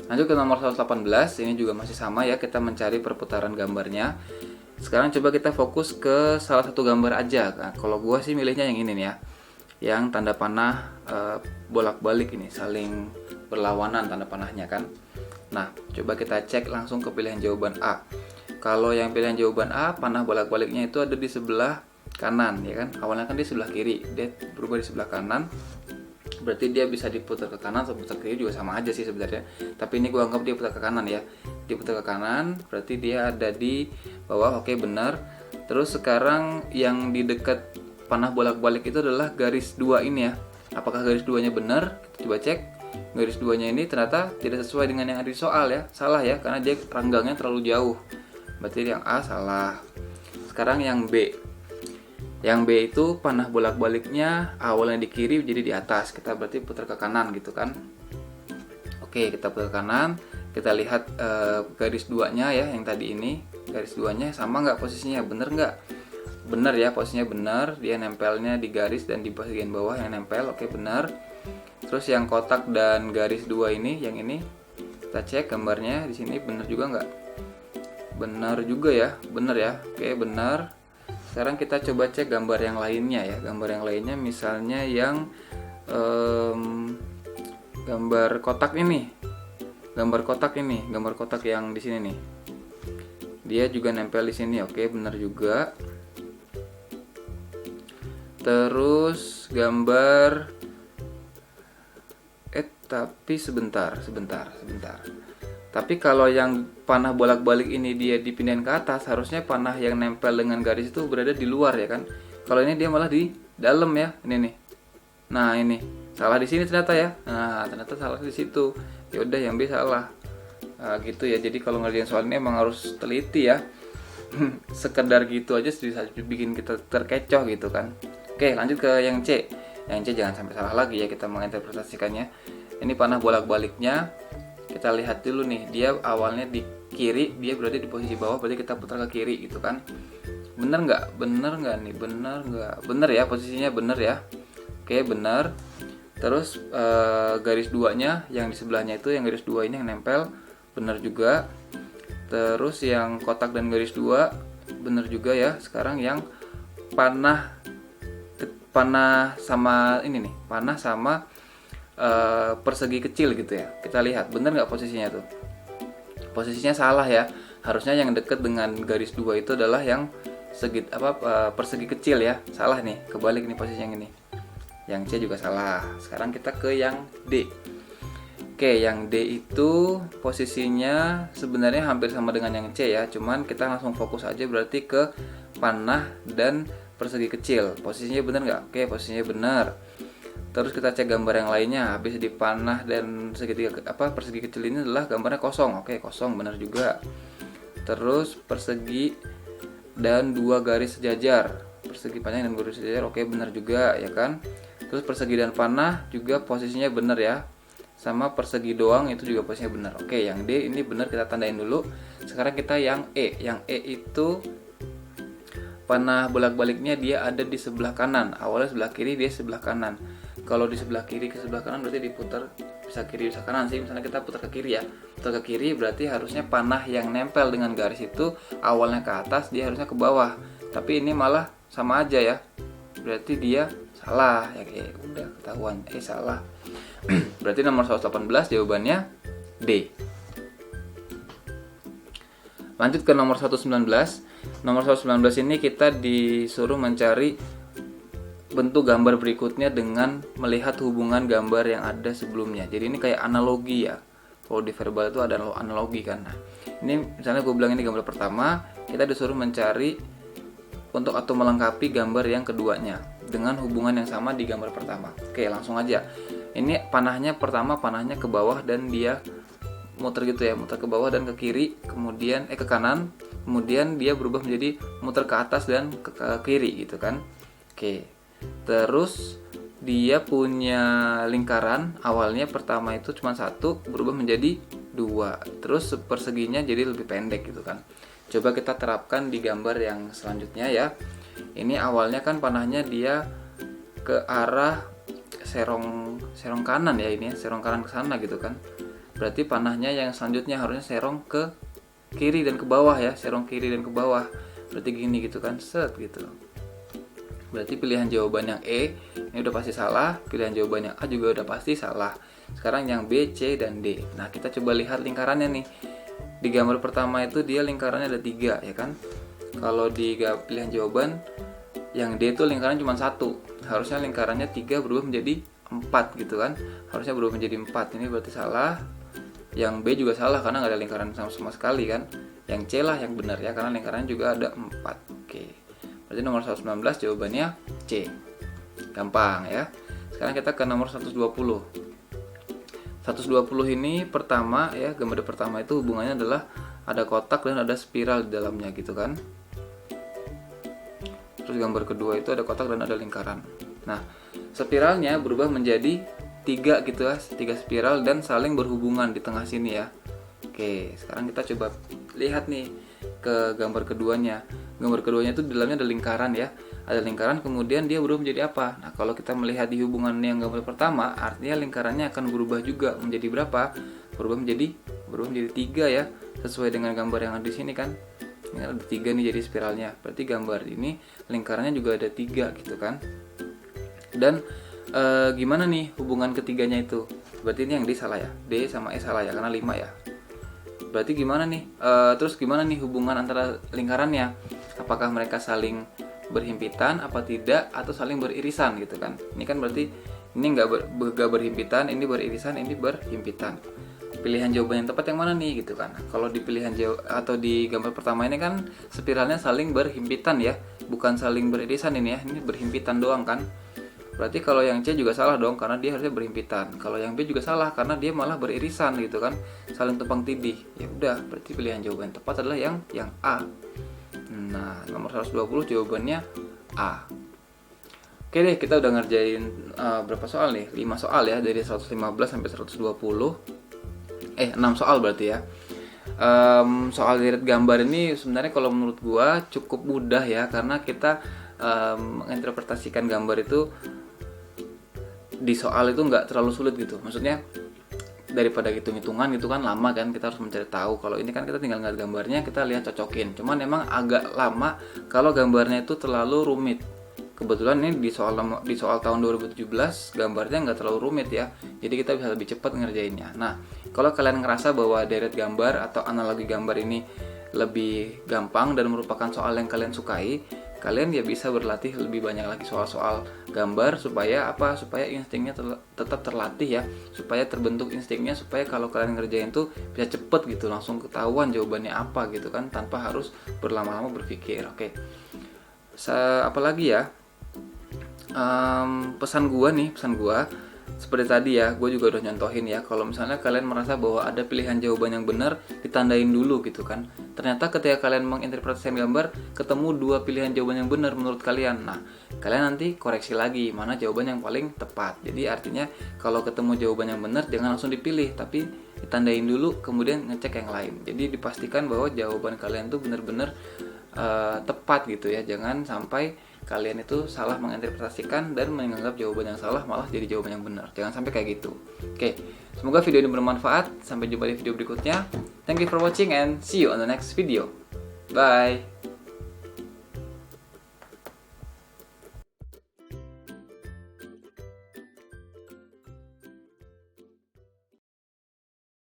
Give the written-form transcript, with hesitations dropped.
Lanjut ke nomor 118, ini juga masih sama ya, kita mencari perputaran gambarnya. Sekarang coba kita fokus ke salah satu gambar aja. Nah, kalau gua sih milihnya yang ini nih ya, yang tanda panah bolak-balik ini, saling berlawanan tanda panahnya kan. Nah, coba kita cek langsung ke pilihan jawaban A. Kalau yang pilihan jawaban A, panah bolak-baliknya itu ada di sebelah kanan ya kan. Awalnya kan di sebelah kiri, dia berubah di sebelah kanan. Berarti dia bisa diputar ke kanan atau putar ke kiri juga sama aja sih sebenarnya. Tapi ini gua anggap dia putar ke kanan ya. Diputar ke kanan, berarti dia ada di bawah. Oke, benar. Terus sekarang yang di dekat panah bolak-balik itu adalah garis 2 ini ya. Apakah garis 2-nya benar? Kita coba cek. Garis 2-nya ini ternyata tidak sesuai dengan yang ada di soal ya. Salah ya, karena dia ranggangnya terlalu jauh. Berarti yang A salah. Sekarang yang B. Yang B itu panah bolak-baliknya awalnya di kiri jadi di atas. Kita berarti putar ke kanan gitu kan. Oke, kita putar ke kanan. Kita lihat garis 2-nya ya, yang tadi ini. Garis 2-nya sama nggak posisinya? Bener nggak? Bener ya, posisinya bener. Dia nempelnya di garis dan di bagian bawah yang nempel. Oke, bener. Terus yang kotak dan garis 2 ini, yang ini kita cek gambarnya di sini bener juga nggak? Bener juga ya, bener ya. Oke, bener. Sekarang kita coba cek gambar yang lainnya ya. Gambar yang lainnya misalnya yang gambar kotak ini. Gambar kotak ini, gambar kotak yang di sini nih. Dia juga nempel di sini. Oke, benar juga. Terus gambar tapi sebentar. Tapi kalau yang panah bolak-balik ini dia dipindahin ke atas, harusnya panah yang nempel dengan garis itu berada di luar ya kan. Kalau ini dia malah di dalam ya, ini nih. Nah, ini salah di sini ternyata ya. Nah, ternyata salah di situ. Ya udah, yang B salah. Nah, gitu ya. Jadi kalau ngerjain soal ini emang harus teliti ya. Sekedar gitu aja bisa bikin kita terkecoh gitu kan. Oke, lanjut ke yang C. Yang C jangan sampai salah lagi ya kita menginterpretasikannya. Ini panah bolak-baliknya. Kita lihat dulu nih, dia awalnya di kiri, dia berada di posisi bawah, berarti kita putar ke kiri gitu kan. Bener nggak nih? Bener ya, posisinya bener ya. Oke, bener. Terus garis 2-nya yang di sebelahnya itu, yang garis 2 ini yang nempel, bener juga. Terus yang kotak dan garis 2 bener juga ya. Sekarang yang panah sama ini nih, panah sama persegi kecil gitu ya. Kita lihat bener nggak posisinya tuh? Posisinya salah ya. Harusnya yang deket dengan garis 2 itu adalah yang persegi kecil ya. Salah nih, kebalik nih posisi yang ini. Yang C juga salah. Sekarang kita ke yang D. Oke, yang D itu posisinya sebenarnya hampir sama dengan yang C ya. Cuman kita langsung fokus aja berarti ke panah dan persegi kecil. Posisinya bener nggak? Oke, posisinya bener. Terus kita cek gambar yang lainnya. Habis di panah dan persegi kecil ini adalah gambarnya kosong. Oke, kosong benar juga. Terus persegi dan 2 garis sejajar. Persegi panjang dan garis sejajar. Oke, benar juga ya kan. Terus persegi dan panah juga posisinya benar ya. Sama persegi doang itu juga posisinya benar. Oke, yang D ini benar, kita tandain dulu. Sekarang kita yang E. Yang E itu panah bolak-baliknya dia ada di sebelah kanan. Awalnya sebelah kiri, dia sebelah kanan. Kalau di sebelah kiri ke sebelah kanan berarti diputar bisa kiri bisa kanan sih. Misalnya kita putar ke kiri ya. Putar ke kiri berarti harusnya panah yang nempel dengan garis itu awalnya ke atas, dia harusnya ke bawah. Tapi ini malah sama aja ya. Berarti dia salah ya, kayak udah ketahuan. Salah. Berarti nomor 118 jawabannya D. Lanjut ke nomor 119. Nomor 119 ini kita disuruh mencari bentuk gambar berikutnya dengan melihat hubungan gambar yang ada sebelumnya. Jadi ini kayak analogi ya. Kalau di verbal itu ada analogi kan. Nah, ini misalnya gue bilang ini gambar pertama, kita disuruh mencari untuk atau melengkapi gambar yang keduanya dengan hubungan yang sama di gambar pertama. Oke, langsung aja. Ini panahnya pertama, panahnya ke bawah dan dia muter gitu ya, muter ke bawah dan ke kiri, kemudian ke kanan, kemudian dia berubah menjadi muter ke atas dan ke kiri gitu kan. Oke. Terus dia punya lingkaran, awalnya pertama itu cuma 1, berubah menjadi 2. Terus perseginya jadi lebih pendek gitu kan. Coba kita terapkan di gambar yang selanjutnya ya. Ini awalnya kan panahnya dia ke arah serong kanan ya, ini serong kanan ke sana gitu kan. berarti panahnya yang selanjutnya harusnya serong ke kiri dan ke bawah ya, serong kiri dan ke bawah. Berarti gini gitu kan, set gitu. Berarti pilihan jawaban yang E ini udah pasti salah, pilihan jawaban yang A juga udah pasti salah. Sekarang yang B, C, dan D. Nah, kita coba lihat lingkarannya nih. Di gambar pertama itu dia lingkarannya ada 3 ya kan. Kalau di pilihan jawaban yang D itu lingkaran cuma 1. Harusnya lingkarannya 3 berubah menjadi 4 gitu kan. Harusnya berubah menjadi 4. Ini berarti salah. Yang B juga salah karena nggak ada lingkaran sama sekali kan. Yang C lah yang benar ya, karena lingkarannya juga ada 4. Oke. Berarti nomor 119 jawabannya C. Gampang ya. Sekarang kita ke nomor 120. 120 ini pertama ya, gambar pertama itu hubungannya adalah ada kotak dan ada spiral di dalamnya gitu kan. Terus gambar kedua itu ada kotak dan ada lingkaran. Nah, spiralnya berubah menjadi 3 gitu ya, 3 spiral dan saling berhubungan di tengah sini ya. Oke, sekarang kita coba lihat nih ke gambar keduanya. Gambar keduanya itu di dalamnya ada lingkaran ya. Ada lingkaran kemudian dia berubah menjadi apa? Nah, kalau kita melihat di hubungan yang gambar pertama, artinya lingkarannya akan berubah juga menjadi berapa? Berubah menjadi 3 ya, sesuai dengan gambar yang ada di sini kan. Ini ada 3 nih jadi spiralnya. Berarti gambar ini lingkarannya juga ada 3 gitu kan. Dan gimana nih hubungan ketiganya itu? Berarti ini yang D salah ya. D sama E salah ya karena 5 ya. Berarti gimana nih? Terus gimana nih hubungan antara lingkarannya? Apakah mereka saling berhimpitan apa tidak, atau saling beririsan gitu kan? Ini kan berarti ini nggak berhimpitan, ini beririsan, ini berhimpitan. Pilihan jawaban yang tepat yang mana nih gitu kan? Kalau di pilihan atau di gambar pertama ini kan spiralnya saling berhimpitan ya, bukan saling beririsan ini ya. Ini berhimpitan doang kan? Berarti kalau yang C juga salah dong karena dia harusnya berhimpitan. Kalau yang B juga salah karena dia malah beririsan gitu kan, saling tumpang tindih. Ya udah, berarti pilihan jawaban yang tepat adalah yang A. Nah, nomor 120 jawabannya A. Oke deh, kita udah ngerjain berapa soal nih? 5 soal ya, dari 115 sampai 120. 6 soal berarti ya. Soal deret gambar ini sebenarnya kalau menurut gua cukup mudah ya, karena kita menginterpretasikan gambar itu di soal itu nggak terlalu sulit gitu. Maksudnya daripada hitung-hitungan gitu kan lama kan, kita harus mencari tahu. Kalau ini kan kita tinggal ngeliat gambarnya, kita lihat cocokin. Cuman emang agak lama kalau gambarnya itu terlalu rumit. Kebetulan ini di soal tahun 2017 gambarnya nggak terlalu rumit ya, jadi kita bisa lebih cepat ngerjainnya. Nah, kalau kalian ngerasa bahwa deret gambar atau analogi gambar ini lebih gampang dan merupakan soal yang kalian sukai, kalian ya bisa berlatih lebih banyak lagi soal-soal gambar supaya apa? Supaya instingnya tetap terlatih ya, supaya terbentuk instingnya, supaya kalau kalian ngerjain tuh bisa cepet gitu, langsung ketahuan jawabannya apa gitu kan, tanpa harus berlama-lama berpikir. Oke. Apalagi ya? Pesan gua seperti tadi ya, gue juga udah nyontohin ya, kalau misalnya kalian merasa bahwa ada pilihan jawaban yang benar, ditandain dulu gitu kan. Ternyata ketika kalian menginterpretasikan gambar, ketemu 2 pilihan jawaban yang benar menurut kalian. Nah, kalian nanti koreksi lagi mana jawaban yang paling tepat. Jadi artinya kalau ketemu jawaban yang benar, jangan langsung dipilih, tapi ditandain dulu, kemudian ngecek yang lain. Jadi dipastikan bahwa jawaban kalian tuh benar-benar tepat gitu ya. Jangan sampai kalian itu salah menginterpretasikan dan menganggap jawaban yang salah malah jadi jawaban yang benar. Jangan sampai kayak gitu. Oke, semoga video ini bermanfaat. Sampai jumpa di video berikutnya. Thank you for watching and see you on the next video. Bye.